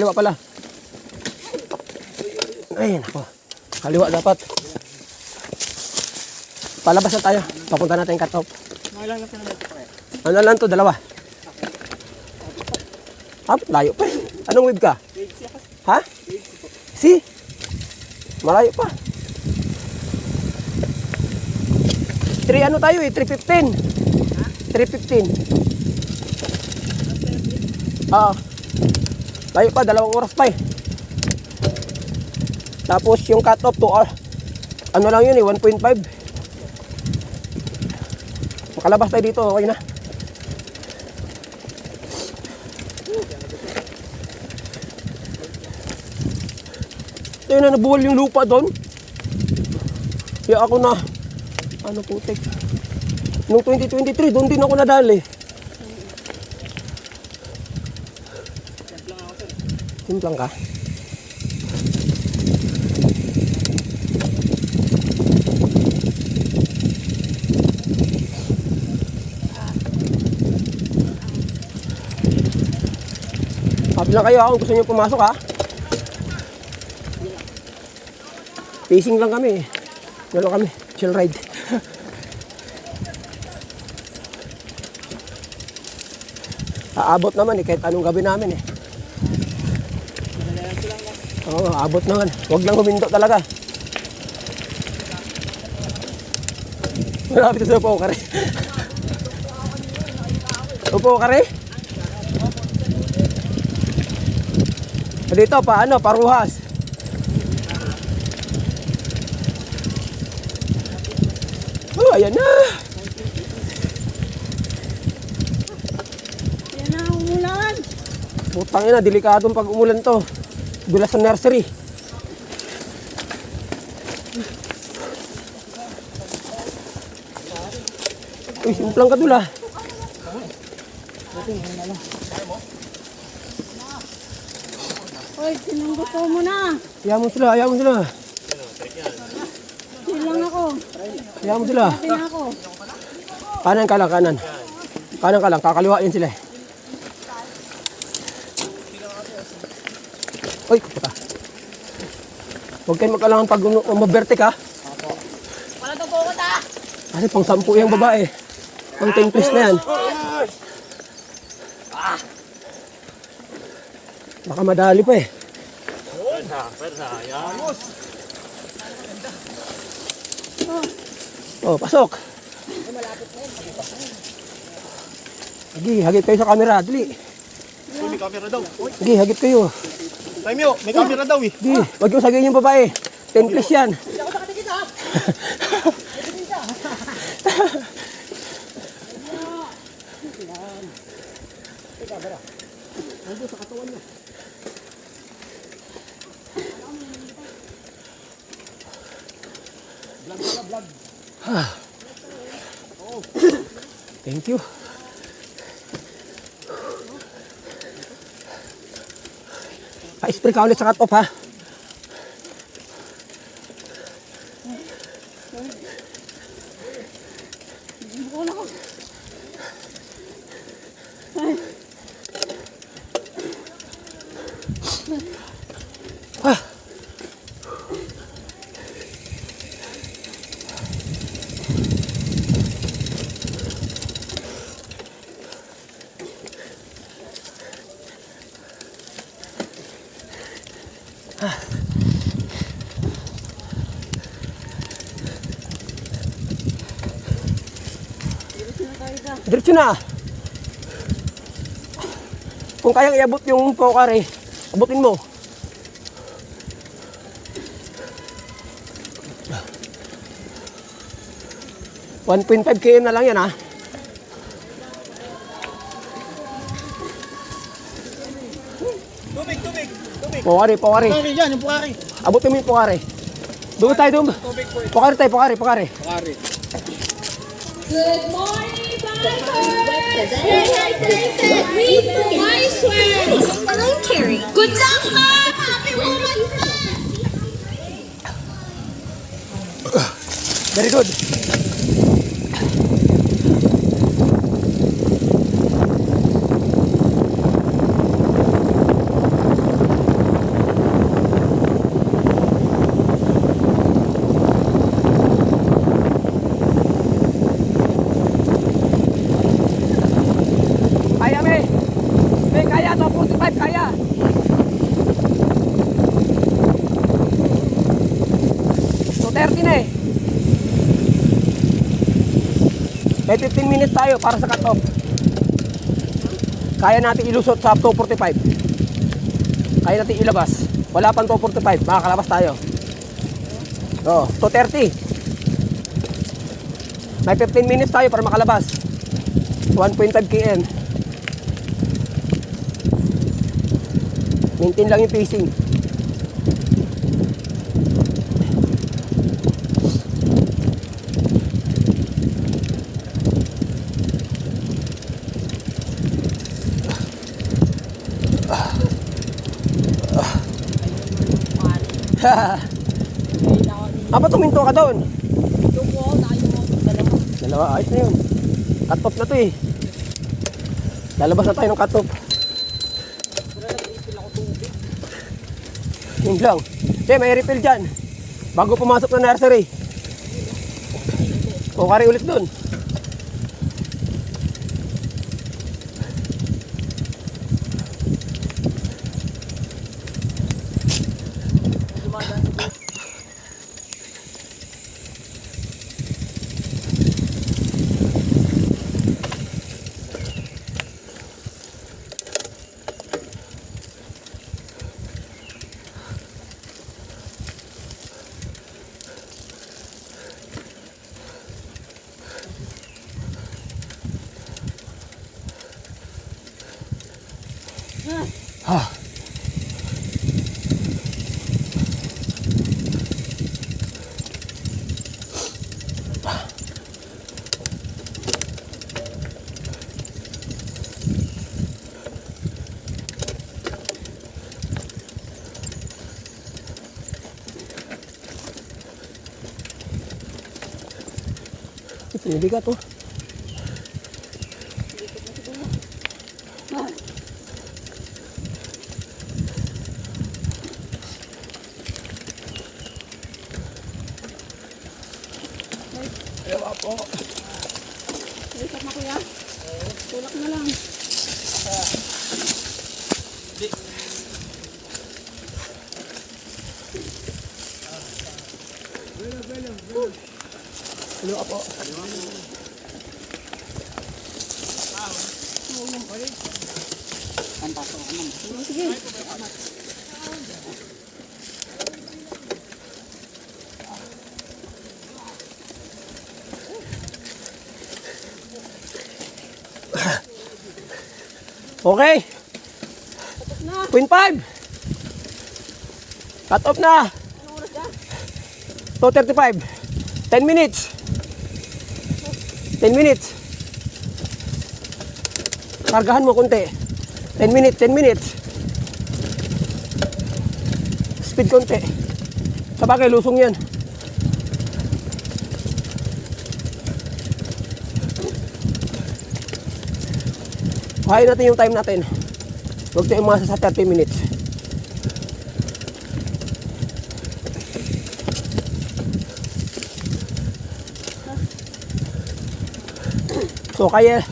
Kaliwa pala. Ay, nako. Kaliwa dapat. Palabas na tayo. Papunta natin yung cut-off. Ano lang to, dalawa. Layo pa. Anong wave ka? Ha? Si? Malayo pa. 3 ano tayo eh, 315. 315. Layo pa, 2 oras pa eh. Tapos yung cut off 2 hours. Ano lang yun eh, 1.5. Makalabas tayo dito, okay na. Tayo na nabuwal yung lupa doon. Kaya ako na, ano putik. Noong 2023, doon din ako nadali. Simplang ka? Sabi lang kayo kung gusto nyo pumasok ha. Pacing lang kami. Gano'n kami. Chill ride. Aabot naman eh. Kahit anong gabi namin eh. Oo, abot naman. Huwag lang humindo talaga. Malapit sa upo kare. Upo kare? Dito pa ano, paruhas. Oh, ayan na. Yan na, umulan. Putang ina, delikadong pag umulan to. Dula sa nursery. Uy, simplang ka dula. Hoy, sinunggot mo na. Ayaw mo sila, ayaw mo sila. Silang ako. Ayaw mo sila. Sabi na ako. Kanan ka lang, kanan. Kanan ka lang, kakaliwa yan sila eh. Uy, kapata. Huwag kayo mag-alangan pag maberte ka. Wala to ko ta. Kasi pang 10 yung babae. Pang 10 plus na yan. Baka madali pa eh. Oh, pasok. Hagi, hagip kayo sa camera, dali. May camera daw. Hagi, hagip kayo. Tayo, may camera daw eh. Hagi, huwag yung sagay yung babae. 10 plus yan. Thank you. Pa-spray ka ulit sa cut-off ha. Diretso na. Kung kayang iabot yung pokare, abutin mo. $1.5 km na lang yan ha. Tubig. Pokare. Pukari yan, yung pukari. Abutin mo yung pokare. Doon tayo doon. Pokare tayo, pokare. Pukari. Good morning, bikers! Read the wise words. Balloon carry. Good luck, Mom! Happy Women's Day! Very good. May 15 minutes tayo para sa cut-off. Kaya natin ilusot sa 245. Kaya natin ilabas. Wala pang 245, makakalabas tayo. Oo, 230. May 15 minutes tayo para makalabas. 1.5 km. Maintain lang yung pacing. Ba't tuminto ka doon? Dalawa, ayos na yun. Cut off na to eh. Lalabas na tayo ng cut off. Yun lang. May refill dyan. Bago pumasok na nursery. O, kari ulit doon. Pinibigat oh. Ewa po. Ikat na kuya. Tulak na lang. Ewa po. Sige. Okay. 0.5. Cut off na. 2:35. 10 minutes. 10 minutes. Kargahan mo konti. 10 minutes, 10 minutes. Speed konti. Sabagay, lusong yan. Kaya natin yung time natin. Huwag tayong umasa sa 30 minutes. So kaya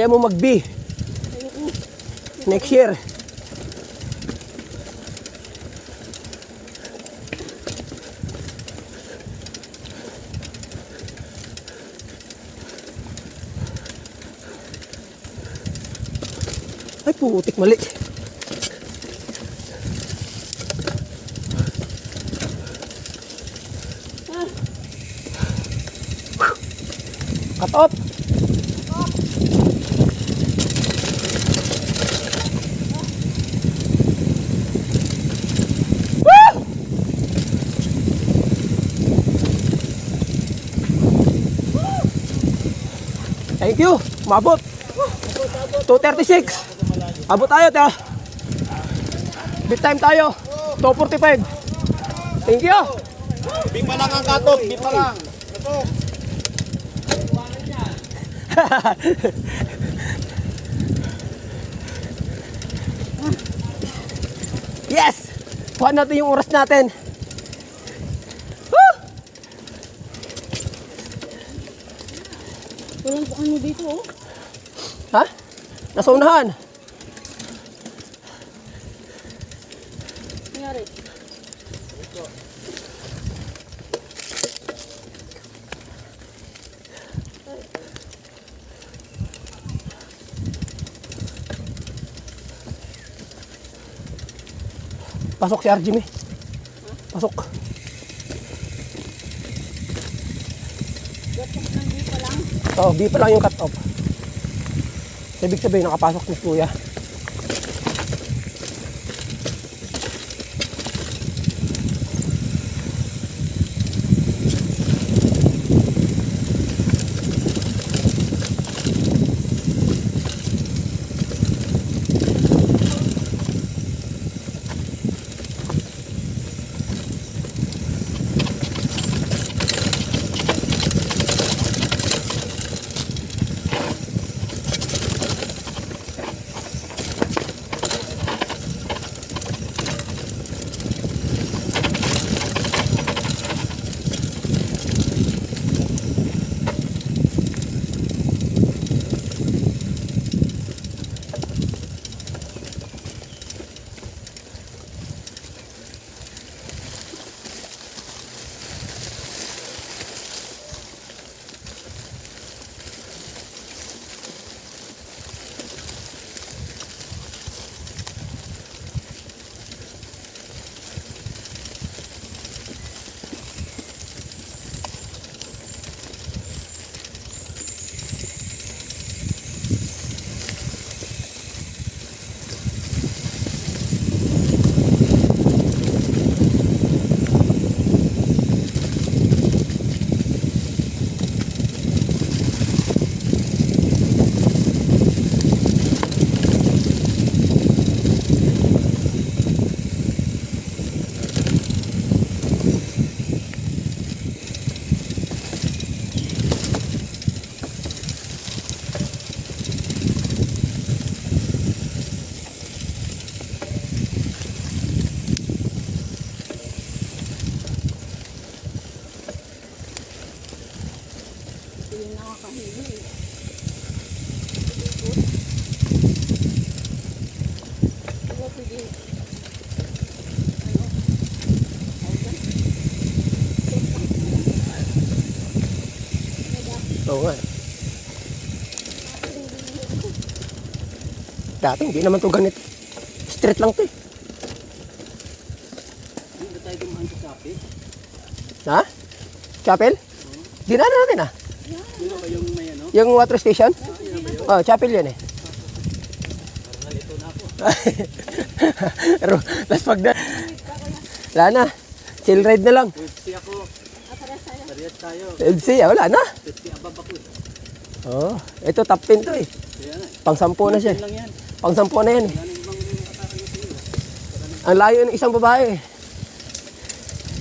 mo mag-B next year. Ay putik, mali. Cut off. Thank you. Mabot. 2:36. Abot tayo, ta. Bit time tayo. 2:45. Thank you. Big pa lang ang katog, big pa lang. Ito. Yes! Kuha natin yung oras natin. Woo! Walang ano dito oh. Ha? Nasa unahan. Nangyari. Pasok si RG, may. Pasok. Oo, B pa lang yung cut off. Ibig sabihin, nakapasok ni Kuya. Oo nga. Dati hindi naman to ganito. Straight lang to eh. Hindi tayo dumaan sa sapi. Ha? Chapel? Dinaanan natin ah. Yun ba yung may ano? Yung water station? Oh, chapel yun eh. Nalito na ako. Pero, last pag na. Wala na. Chill ride na lang. UFC ako. Parehas tayo. LC, wala na. 50 above ako. Oh, ito top 10 to eh. Kaya na. Pang 10 na siya. Yan lang yan. Pang 10 na yan eh. Yan yung ibang atake nyo sa'yo. Ang layo ng isang babae eh.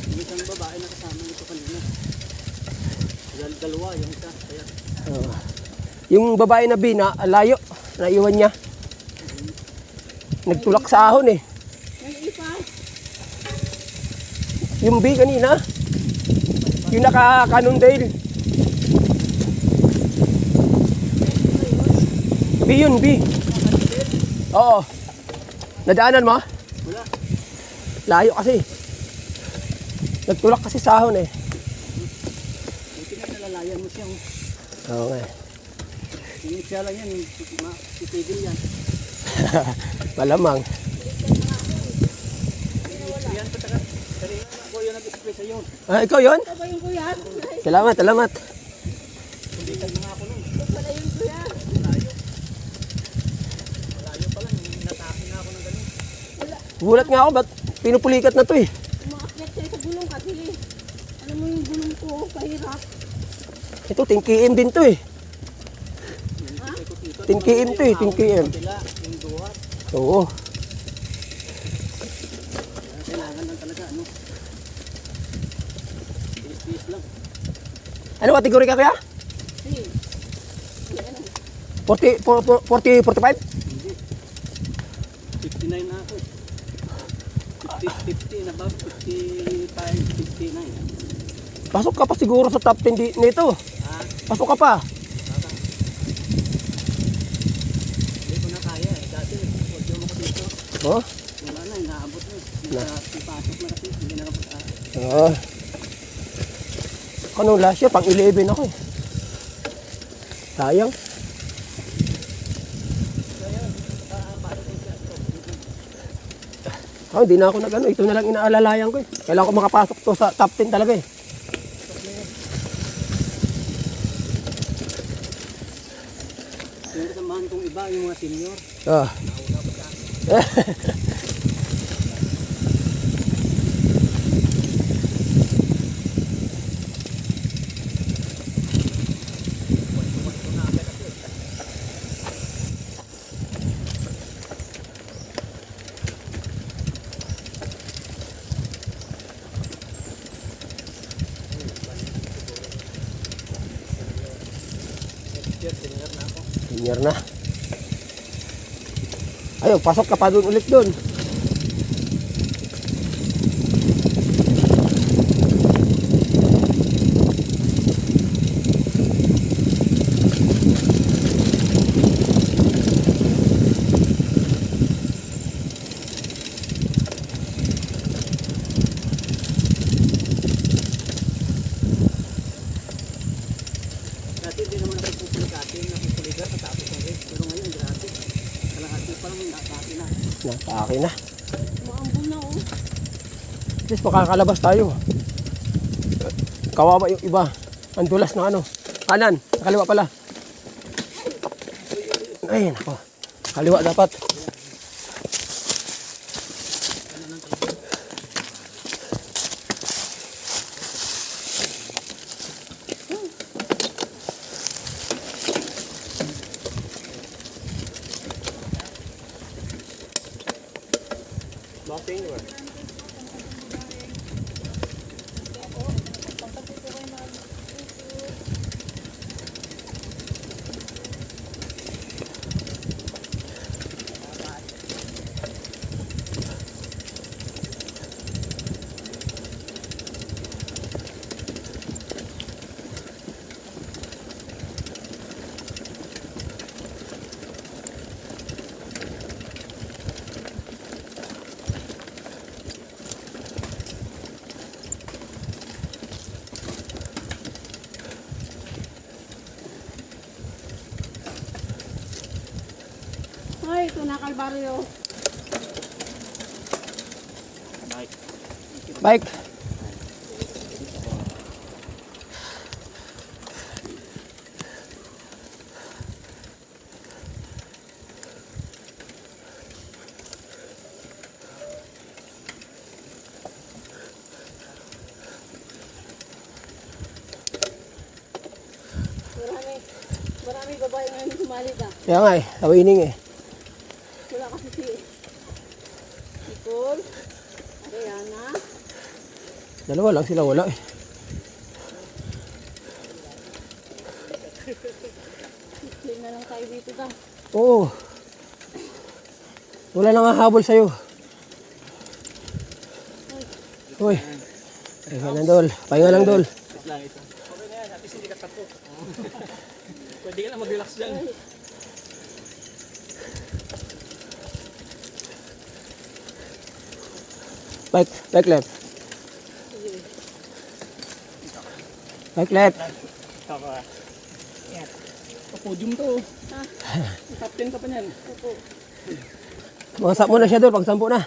Yung isang babae na kasama nito kanina. Dalawa yung isa. Kaya Oh. Yung babae na B na layo, naiwan niya. Nagtulak sa ahon eh. Yung B kanina, yung naka-Cannondale. B yun, B. Oo. Nadaanan mo? wala. Layo kasi. Nagtulak kasi sa ahon eh. Buti nga nalalayan mo siya. Oo nga. Yung siya lang yan. Titigil yan. Malamang. Yan pa taka. Kanina ako yung nag-spray sa'yo. Ah, ikaw yun? Ito ba yung kuya? Salamat, salamat. Kunditan mo nga ako nun. Ito pala yung kuya. Malayo. Malayo pa lang. Natake na ako ng ganun. Gulat nga ako, ba't pinupulikat na to eh. Umaakyat siya sa gulong kasi. Alam mo yung gulong ko, kahirap. Ito, tingkiim din to eh. Tingkiim to eh, tingkiim. Sila, yung duhat. Oo. Kailangan lang talaga, ano? Tiis-tiis lang. Ano kategori ka kaya? Hey. 40, 45? Hindi. 59 na ako. 50 and above, 55, 59. Pasok ka pa siguro sa top 10 nito. Ah, Pasok ka pa. hindi ko na kaya eh. Dati, huwag yung ako dito. Oh? Wala na, inaabot na. Ipasok na kasi, hindi na kapag Oo. Ano last year, pang 11 ako eh. Sayang. Hindi na ako nag-ano. Ito na lang inaalalayan ko eh. Kailangan ko makapasok to sa top 10 talaga eh. Yung kasamahan kong iba, yung mga senior. Ah. Senior na. Ayun, pasok ka pa doon ulit doon. Dati hindi naman ako pupuligati, napupuligat at tapos ang rin. Pero ngayon, gratis. Kalahati pa lang, dati na. Akin na. Maambong na oh. At least makakalabas tayo. Kawawa yung iba. Ang dulas na ano. Kanan, sa kaliwa pala. Ay, nako. Kaliwa dapat. Ay, ito na Kalbaryo. Bike. Marami babae ngayon sumalit ah. Kaya nga eh, sa winning eh. Wala kasi si Nicole, Ariana. Dalawa lang sila, wala eh. Clean na lang tayo dito ta. Oo. Wala nang hahabol sa'yo. Uy. Pahinga lang, Dol. Pahinga lang, Dol. Lang ito. Okay na yan, at least hindi ka tapo. Pwede ka lang mag-relax dyan. Bike left. Bike left. Ako ah. Yan. Podium to. Ha? Top 10 ka pa niyan. Opo. Mga sap mo na siya, Dol. Pag 10 na.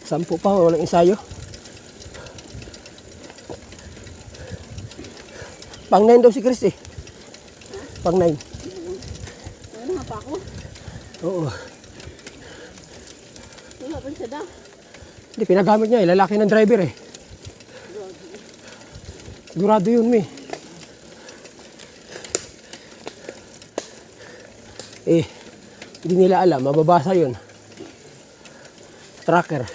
Sampu pa, walang ensayo. Pang 9 daw si Chris eh. Pang 9. Ano nga pa ako? Oo. Wala pa siya da. Hindi, pinagamit niya eh. Lalaki ng driver eh. Sigurado yun, mi. Eh, hindi nila alam. Mababasa yun. Tracker.